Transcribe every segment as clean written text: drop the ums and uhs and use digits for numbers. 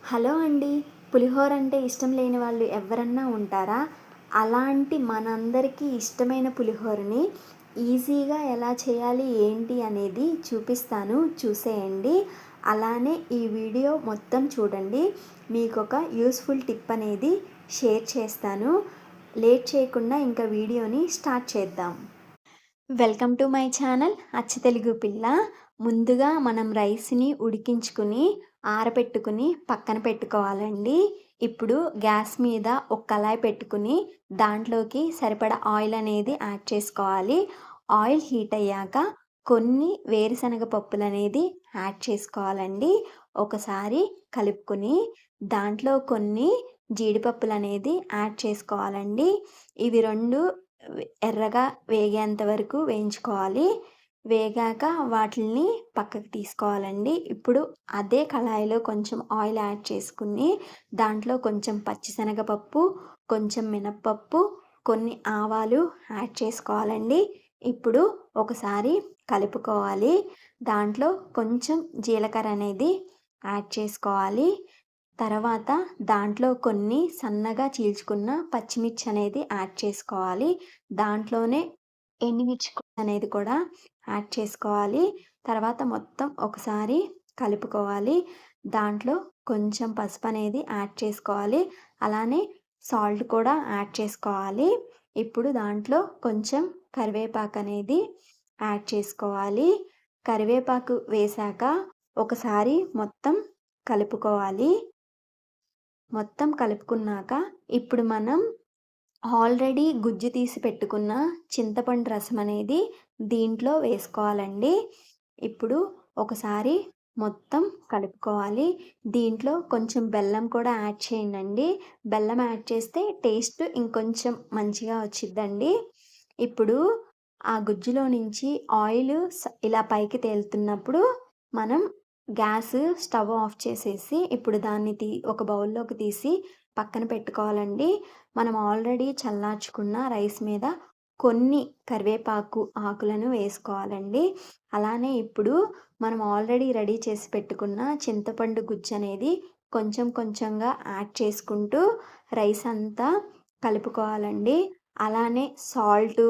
Hello అండి. పులిహోర అంటే ఇష్టం లేని వాళ్ళు ఎవ్వరన్నా ఉంటారా? అలాంటి మనందరికీ ఇష్టమైన పులిహోరని ఈజీగా ఎలా చేయాలి, ఏంటి అనేది చూపిస్తాను, చూసేయండి. అలానే ఈ వీడియో మొత్తం చూడండి. మీకొక యూజ్‌ఫుల్ టిప్ అనేది షేర్ చేస్తాను. లేట్ చేయకుండా ఇంకా వీడియోని స్టార్ట్ చేద్దాం. వెల్కమ్ టు మై ఛానల్ అచ్చ తెలుగు పిల్ల. ముందుగా మనం రైస్‌ని ఉడికించుకుని, ఆరబెట్టుకుని పక్కన పెట్టుకోవాలండి. ఇప్పుడు గ్యాస్ మీద ఒక కళాయి పెట్టుకుని, దాంట్లోకి సరిపడా ఆయిల్ అనేది యాడ్ చేసుకోవాలి. ఆయిల్ హీట్ అయ్యాక కొన్ని వేరుశనగ పప్పులనేది యాడ్ చేసుకోవాలండి. ఒకసారి కలుపుకొని, దాంట్లో కొన్ని జీడిపప్పులనేది యాడ్ చేసుకోవాలండి. ఇవి 2 ఎర్రగా వేగేంత వరకు వేయించుకోవాలి. వేగాక వాటిల్ని పక్కకు తీసుకోవాలండి. ఇప్పుడు అదే కళాయిలో కొంచెం ఆయిల్ యాడ్ చేసుకుని, దాంట్లో కొంచెం పచ్చిశనగపప్పు, కొంచెం మినప్పప్పు, కొన్ని ఆవాలు యాడ్ చేసుకోవాలండి. ఇప్పుడు ఒకసారి కలుపుకోవాలి. దాంట్లో కొంచెం జీలకర్ర అనేది యాడ్ చేసుకోవాలి. తర్వాత దాంట్లో కొన్ని సన్నగా చీల్చుకున్న పచ్చిమిర్చి అనేది యాడ్ చేసుకోవాలి. దాంట్లోనే ఎండుమిర్చి అనేది కూడా యాడ్ చేసుకోవాలి. తర్వాత మొత్తం ఒకసారి కలుపుకోవాలి. దాంట్లో కొంచెం పసుపు అనేది యాడ్ చేసుకోవాలి. అలానే సాల్ట్ కూడా యాడ్ చేసుకోవాలి. ఇప్పుడు దాంట్లో కొంచెం కరివేపాకు అనేది యాడ్ చేసుకోవాలి. కరివేపాకు వేశాక ఒకసారి మొత్తం కలుపుకోవాలి. మొత్తం కలుపుకున్నాక ఇప్పుడు మనం ఆల్రెడీ గుజ్జు తీసి పెట్టుకున్న చింతపండు రసం అనేది దీంట్లో వేసుకోవాలండి. ఇప్పుడు ఒకసారి మొత్తం కలుపుకోవాలి. దీంట్లో కొంచెం బెల్లం కూడా యాడ్ చేయండండి. బెల్లం యాడ్ చేస్తే టేస్ట్ ఇంకొంచెం మంచిగా వచ్చిద్దండి. ఇప్పుడు ఆ గుజ్జులో నుంచి ఆయిల్ ఇలా పైకి తేలుతున్నప్పుడు మనం స్టవ్ ఆఫ్ చేసేసి ఇప్పుడు దాన్ని ఒక బౌల్లోకి తీసి పక్కన పెట్టుకోవాలండి. మనం ఆల్రెడీ చల్లార్చుకున్న రైస్ మీద కొన్ని కరివేపాకు ఆకులను వేసుకోవాలండి. అలానే ఇప్పుడు మనం ఆల్రెడీ రెడీ చేసి పెట్టుకున్న చింతపండు గుజ్జు అనేది కొంచెం కొంచెంగా యాడ్ చేసుకుంటూ రైస్ అంతా కలుపుకోవాలండి. అలానే సాల్టు,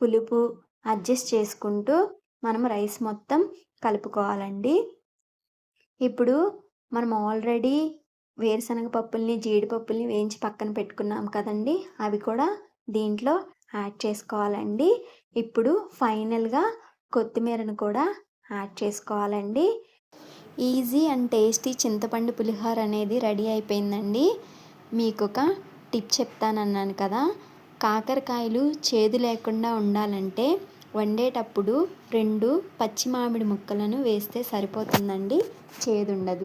పులుపు అడ్జస్ట్ చేసుకుంటూ మనం రైస్ మొత్తం కలుపుకోవాలండి. ఇప్పుడు మనం ఆల్రెడీ వేరుశనగ పప్పుల్ని, జీడిపప్పుల్ని వేయించి పక్కన పెట్టుకున్నాం కదండీ! అవి కూడా దీంట్లో యాడ్ చేసుకోవాలండి. ఇప్పుడు ఫైనల్‌గా కొత్తిమీరను కూడా యాడ్ చేసుకోవాలండి. ఈజీ అండ్ టేస్టీ చింతపండు పులిహోర అనేది రెడీ అయిపోయిందండి. మీకొక టిప్ చెప్తానన్నాను కదా! కాకరకాయలు చేదు లేకుండా ఉండాలంటే వండేటప్పుడు 2 పచ్చి మామిడి ముక్కలను వేస్తే సరిపోతుందండి. చేదుండదు.